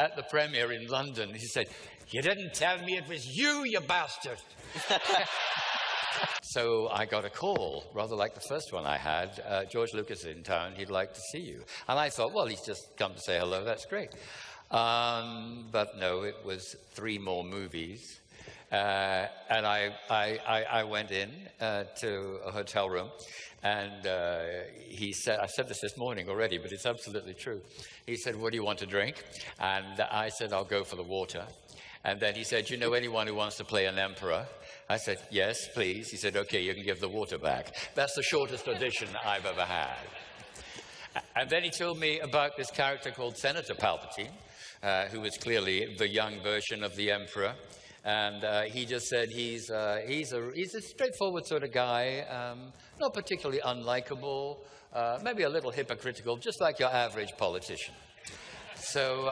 At the premiere in London, he said, "You didn't tell me it was you, you bastard." So I got a call, rather like the first one I had. George Lucas is in town, he'd like to see you. And I thought, well, he's just come to say hello, that's great. But no, it was 3 more movies. And I went in to a hotel room, and he said, I said this morning already, but it's absolutely true. He said, "What do you want to drink?" And I said, "I'll go for the water." And then he said, "You know anyone who wants to play an emperor?" I said, "Yes, please." He said, "Okay, you can give the water back." That's the shortest audition I've ever had. And then he told me about this character called Senator Palpatine, who was clearly the young version of the emperor. And he just said he's a straightforward sort of guy, not particularly unlikable, maybe a little hypocritical, just like your average politician. So,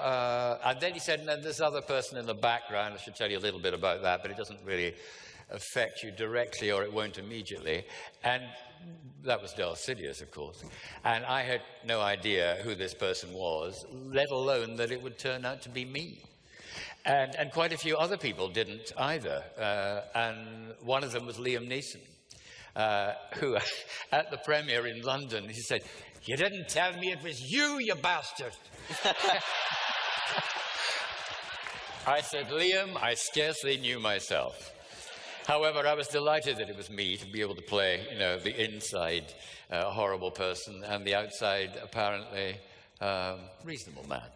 and then he said, and then this other person in the background, I should tell you a little bit about that, but it doesn't really affect you directly, or it won't immediately. And that was Darth Sidious, of course. And I had no idea who this person was, let alone that it would turn out to be me. And quite a few other people didn't either. And one of them was Liam Neeson, who at the premiere in London, he said, "You didn't tell me it was you, you bastard." I said, "Liam, I scarcely knew myself." However, I was delighted that it was me to be able to play, you know, the inside horrible person and the outside apparently reasonable man.